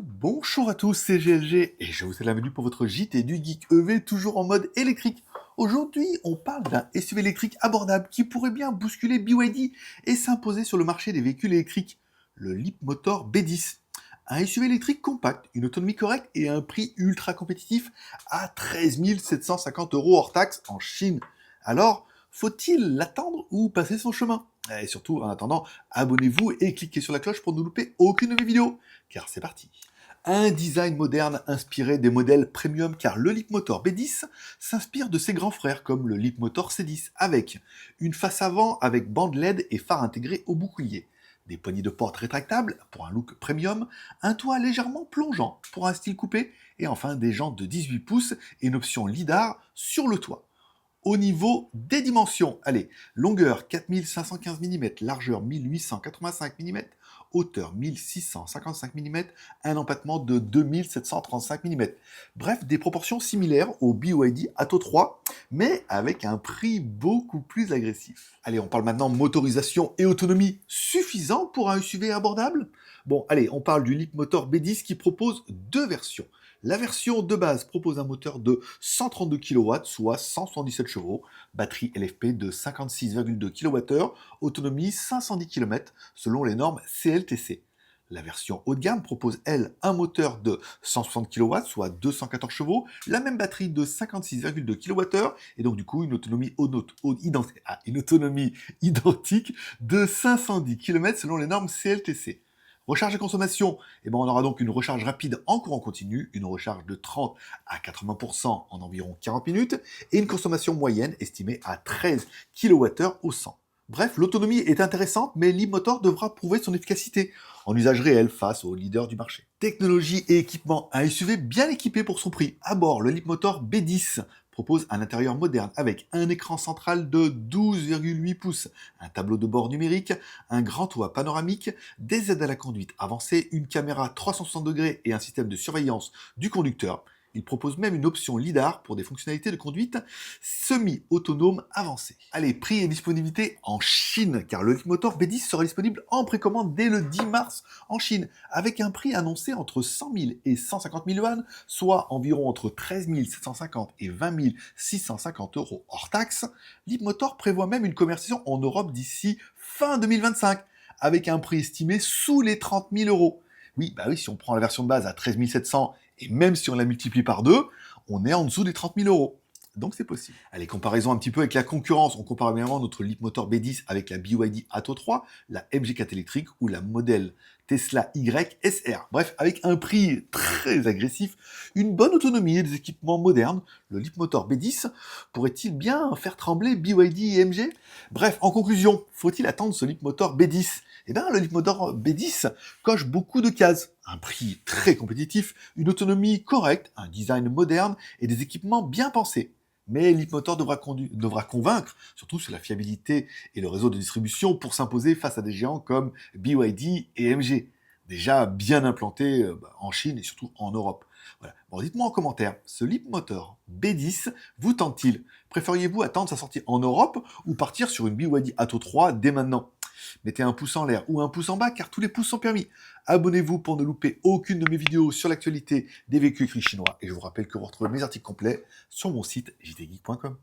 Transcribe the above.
Bonjour à tous, c'est GLG et je vous souhaite la bienvenue pour votre JT du Geek EV, toujours en mode électrique. Aujourd'hui, on parle d'un SUV électrique abordable qui pourrait bien bousculer BYD et s'imposer sur le marché des véhicules électriques, le Leapmotor B10. Un SUV électrique compact, une autonomie correcte et un prix ultra compétitif à 13 750 € hors taxe en Chine. Alors, faut-il l'attendre ou passer son chemin? Et surtout, en attendant, abonnez-vous et cliquez sur la cloche pour ne louper aucune de mes vidéos, car c'est parti. Un design moderne inspiré des modèles premium, car le Leapmotor B10 s'inspire de ses grands frères comme le Leapmotor C10, avec une face avant avec bande LED et phare intégré au bouclier, des poignées de porte rétractables pour un look premium, un toit légèrement plongeant pour un style coupé, et enfin des jantes de 18 pouces et une option lidar sur le toit. Au niveau des dimensions, allez, longueur 4515 mm, largeur 1885 mm, hauteur 1655 mm, un empattement de 2735 mm. Bref, des proportions similaires au BYD Atto 3, mais avec un prix beaucoup plus agressif. Allez, on parle maintenant motorisation et autonomie suffisant pour un SUV abordable. Bon, allez, on parle du Leapmotor B10 qui propose deux versions. La version de base propose un moteur de 132 kW, soit 177 chevaux, batterie LFP de 56,2 kWh, autonomie 510 km selon les normes CLTC. La version haut de gamme propose, elle, un moteur de 160 kW, soit 214 chevaux, la même batterie de 56,2 kWh, et donc du coup une autonomie, une autonomie identique de 510 km selon les normes CLTC. Recharge et consommation, on aura donc une recharge rapide en courant continu, une recharge de 30 à 80% en environ 40 minutes, et une consommation moyenne estimée à 13 kWh au 100. Bref, l'autonomie est intéressante, mais Leapmotor devra prouver son efficacité en usage réel face aux leaders du marché. Technologie et équipement, un SUV bien équipé pour son prix. À bord, le Leapmotor B10 propose un intérieur moderne avec un écran central de 12,8 pouces, un tableau de bord numérique, un grand toit panoramique, des aides à la conduite avancées, une caméra 360 degrés et un système de surveillance du conducteur. Il propose même une option lidar pour des fonctionnalités de conduite semi-autonome avancées. Allez, prix et disponibilité en Chine, car le Leapmotor B10 sera disponible en précommande dès le 10 mars en Chine, avec un prix annoncé entre 100 000 et 150 000 yuan, soit environ entre 13 750 et 20 650 € hors taxe. Leapmotor prévoit même une commercialisation en Europe d'ici fin 2025, avec un prix estimé sous les 30 000 €. Oui, si on prend la version de base à 13 700, et même si on la multiplie par 2, on est en dessous des 30 000 €. Donc c'est possible. Allez, comparaison un petit peu avec la concurrence. On compare évidemment notre Leapmotor B10 avec la BYD Atto 3, la MG4 électrique ou la modèle Tesla Y SR. Bref, avec un prix très agressif, une bonne autonomie et des équipements modernes, le Leapmotor B10 pourrait-il bien faire trembler BYD et MG? Bref, en conclusion, faut-il attendre ce Leapmotor B10? Le Leapmotor B10 coche beaucoup de cases. Un prix très compétitif, une autonomie correcte, un design moderne et des équipements bien pensés. Mais Leapmotor devra convaincre, surtout sur la fiabilité et le réseau de distribution, pour s'imposer face à des géants comme BYD et MG, déjà bien implantés en Chine et surtout en Europe. Voilà. Bon, dites-moi en commentaire, ce Leapmotor B10 vous tente-t-il? Préfériez-vous attendre sa sortie en Europe ou partir sur une BYD Atto 3 dès maintenant? Mettez un pouce en l'air ou un pouce en bas, car tous les pouces sont permis. Abonnez-vous pour ne louper aucune de mes vidéos sur l'actualité des véhicules électriques chinois. Et je vous rappelle que vous retrouvez mes articles complets sur mon site jtgeek.com.